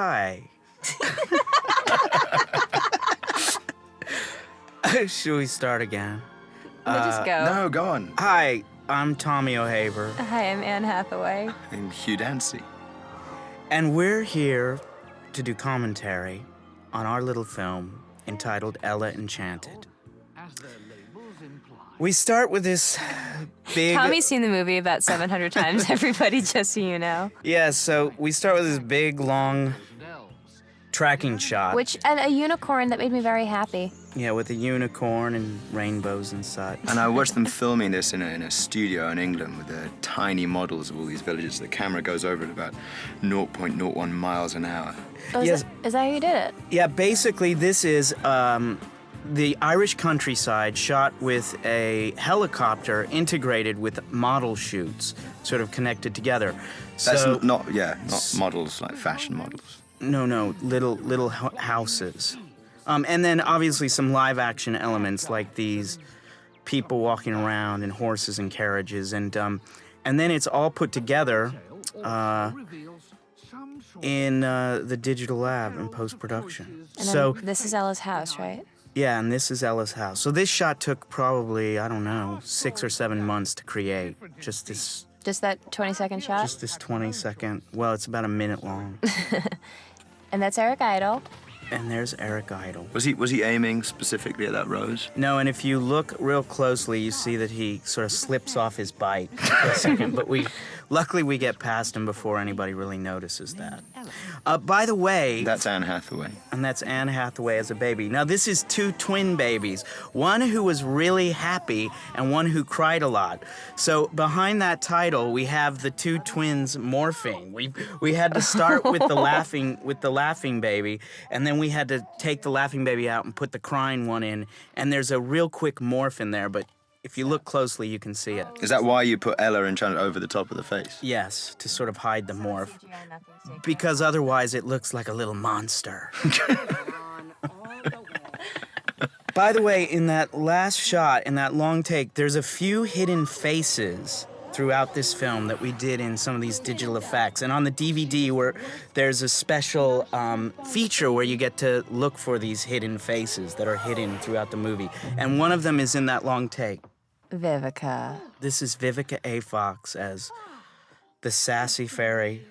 Hi. Should we start again? We'll just go. No, go on. Hi, I'm Tommy O'Haver, Hi, I'm Anne Hathaway. I'm Hugh Dancy. and we're here to do commentary on our little film entitled Ella Enchanted. We start with this big... Tommy's seen the movie about 700 times, everybody, just so you know. Yeah, so we start with this big, long tracking shot. And a unicorn that made me very happy. Yeah, with a unicorn and rainbows and such. And I watched them filming this in a studio in England with the tiny models of all these villages. The camera goes over at about 0.01 miles an hour. Oh, Yes. is that how you did it? Yeah, basically this is the Irish countryside shot with a helicopter integrated with model shoots, sort of connected together. That's So not models, like fashion models. no, little houses. And then obviously some live action elements like these people walking around in horses and carriages, and then it's all put together in the digital lab in post-production. And So then this is Ella's house, right? yeah, and this is Ella's house. So this shot took probably, I don't know, 6 or 7 months to create. Just this Just that 20-second shot? 20-second. Well, it's about a minute long. And that's Eric Idle. And there's Eric Idle. Was he aiming specifically at that rose? No, and if you look real closely, you see that he sort of slips off his bike for a second, but luckily we get past him before anybody really notices that. By the way... That's Anne Hathaway. And that's Anne Hathaway as a baby. Now, this is 2 twin babies, one who was really happy and one who cried a lot. So behind that title, we have the 2 twins morphing. We had to start with the laughing baby, and then we had to take the laughing baby out and put the crying one in, and there's a real quick morph in there, but if you look closely, you can see it. Is that why you put Ella Enchanted over the top of the face? Yes, to sort of hide the morph, because otherwise it looks like a little monster. By the way, in that last shot, in that long take, there's a few hidden faces throughout this film that we did in some of these digital effects. And on the DVD, where there's a special feature where you get to look for these hidden faces that are hidden throughout the movie. And one of them is in that long take. Vivica. This is Vivica A. Fox as the sassy fairy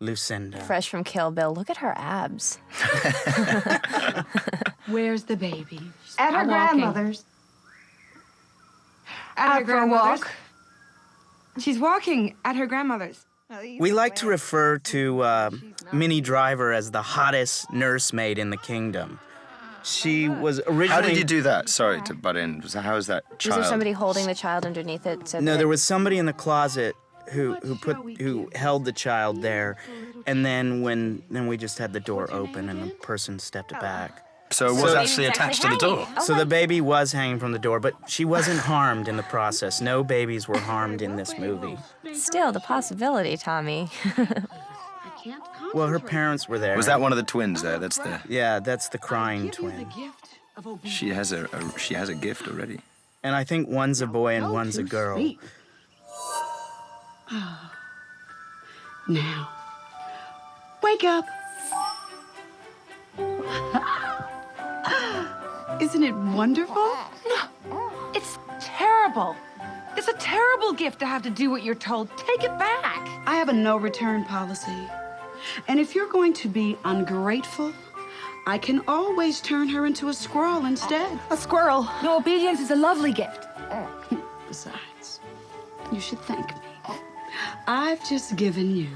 Lucinda. Fresh from Kill Bill. Look at her abs. Where's the baby? At her I'm walking. grandmother's. At her Out for a grandmother's. walk. She's walking at her grandmother's. We like to refer to Minnie Driver as the hottest nursemaid in the kingdom. She was originally... How did you do that? Sorry to butt in. How is that Was child? there somebody holding the child underneath it? So No, that- there was somebody in the closet who held the child there, and then we just had the door open and the person stepped back. So it was actually attached to the door. So the baby was hanging from the door, but she wasn't harmed in the process. No babies were harmed in this movie. Still, the possibility, Tommy. Well, her parents were there. Was that one of the twins there? That's the. Yeah, that's the crying twin. She has a gift already. And I think one's a boy and one's a girl. Now, wake up. Isn't it wonderful? It's terrible. It's a terrible gift to have to do what you're told. Take it back. I have a no-return policy. And if you're going to be ungrateful, I can always turn her into a squirrel instead. A squirrel. No, obedience is a lovely gift. Besides, you should thank me. I've just given you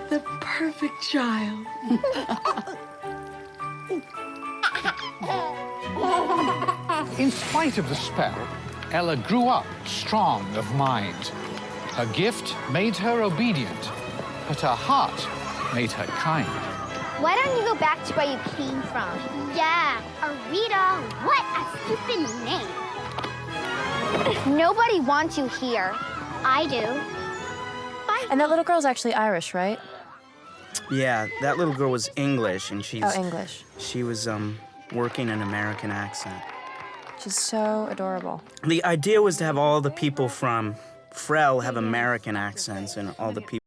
the perfect child. In spite of the spell, Ella grew up strong of mind. Her gift made her obedient, but her heart made her kind. Why don't you go back to where you came from? Yeah, Arita, what a stupid name. Nobody wants you here. I do. Bye. And that little girl's actually Irish, right? Yeah, that little girl was English, and Oh, English. she was working an American accent. She's so adorable. The idea was to have all the people from Frel have American accents, and all the people